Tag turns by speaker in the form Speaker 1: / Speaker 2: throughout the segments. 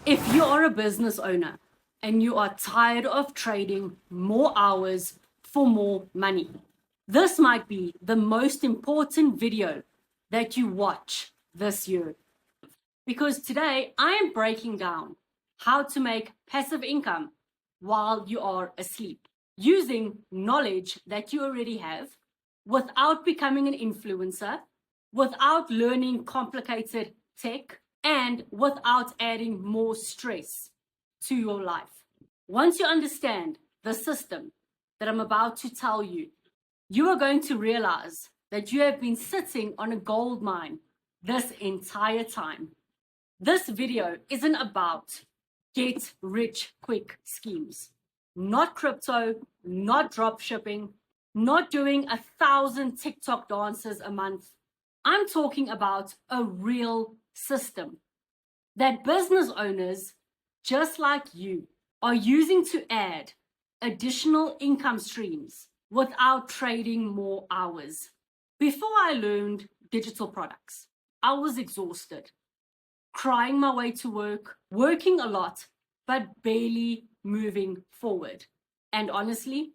Speaker 1: If you are a business owner and you are tired of trading more hours for more money, this might be the most important video that you watch this year. Because today I am breaking down how to make passive income while you are asleep, using knowledge that you already have without becoming an influencer, without learning complicated tech, and without adding more stress to your life. Once you understand the system that I'm about to tell you, you are going to realize that you have been sitting on a gold mine this entire time. This video isn't about get rich quick schemes, not crypto, not drop shipping, not doing 1,000 TikTok dances a month. I'm talking about a real system that business owners just like you are using to add additional income streams without trading more hours. Before I learned digital products, I was exhausted, crying my way to work, working a lot, but barely moving forward. And honestly,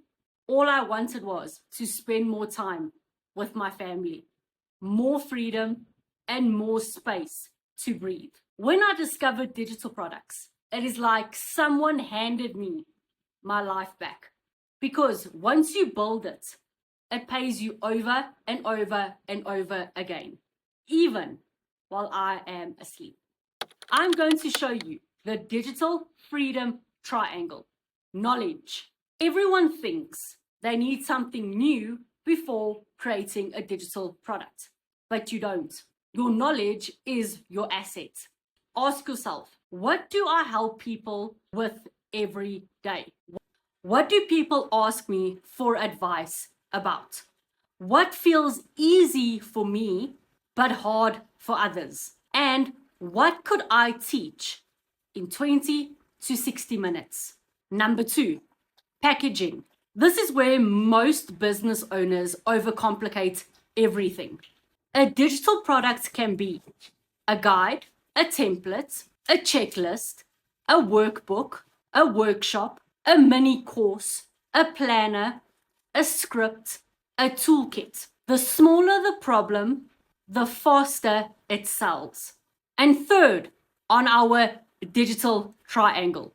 Speaker 1: all I wanted was to spend more time with my family, more freedom, and more space to breathe. When I discovered digital products, it is like someone handed me my life back. Because once you build it, it pays you over and over and over again, even while I am asleep. I'm going to show you the digital freedom triangle. Knowledge. Everyone thinks they need something new before creating a digital product, but you don't. Your knowledge is your asset. Ask yourself, what do I help people with every day? What do people ask me for advice about? What feels easy for me but hard for others? And what could I teach in 20 to 60 minutes? Number 2, packaging. This is where most business owners overcomplicate everything. A digital product can be a guide, a template, a checklist, a workbook, a workshop, a mini course, a planner, a script, a toolkit. The smaller the problem, the faster it sells. And third, on our digital triangle,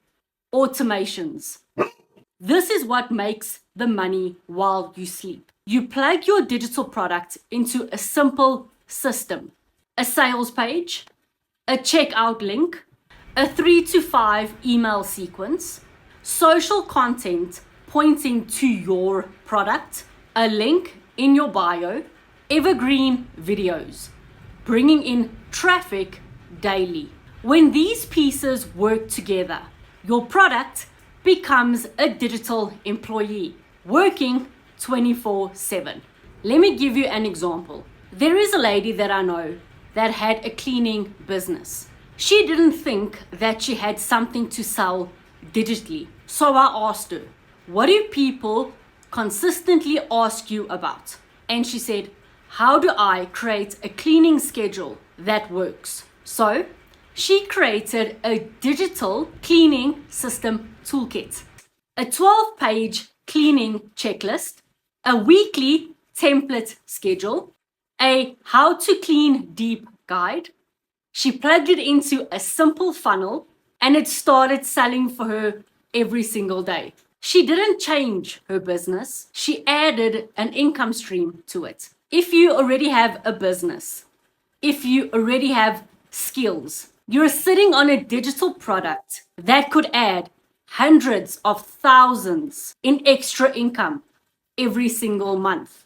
Speaker 1: automations. This is what makes the money while you sleep. You plug your digital product into a simple system, a sales page, a checkout link, a 3 to 5 email sequence, social content pointing to your product, a link in your bio, evergreen videos, bringing in traffic daily. When these pieces work together, your product becomes a digital employee working 24/7. Let me give you an example. There is a lady that I know that had a cleaning business. She didn't think that she had something to sell digitally. So I asked her, what do people consistently ask you about? And she said, how do I create a cleaning schedule that works? So she created a digital cleaning system toolkit, a 12-page cleaning checklist, a weekly template schedule, a how to clean deep guide. She plugged it into a simple funnel and it started selling for her every single day. She didn't change her business. She added an income stream to it. If you already have a business, if you already have skills, you're sitting on a digital product that could add hundreds of thousands in extra income every single month.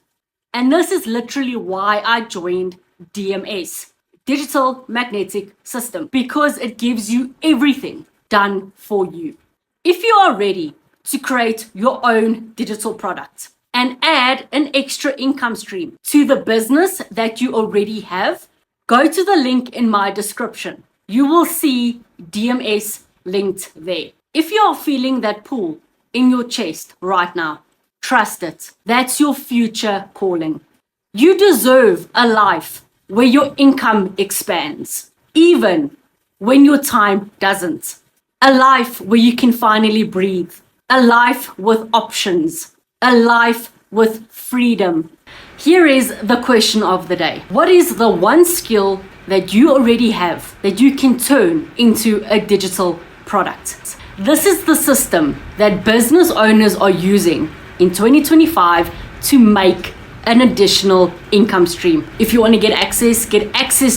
Speaker 1: And this is literally why I joined DMS, Digital Magnetic System, because it gives you everything done for you. If you are ready to create your own digital product and add an extra income stream to the business that you already have, go to the link in my description. You will see DMS linked there. If you are feeling that pull in your chest right now, trust it. That's your future calling. You deserve a life where your income expands, even when your time doesn't. A life where you can finally breathe. A life with options. A life with freedom. Here is the question of the day. What is the one skill that you already have that you can turn into a digital product? This is the system that business owners are using in 2025 to make an additional income stream. If you want to get access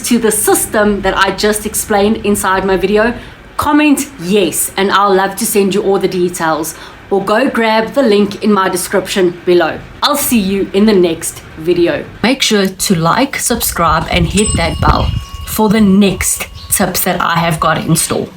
Speaker 1: to the system that I just explained inside my video, comment yes, and I'll love to send you all the details, or go grab the link in my description below. I'll see you in the next video. Make sure to like, subscribe, and hit that bell for the next tips that I have got in store.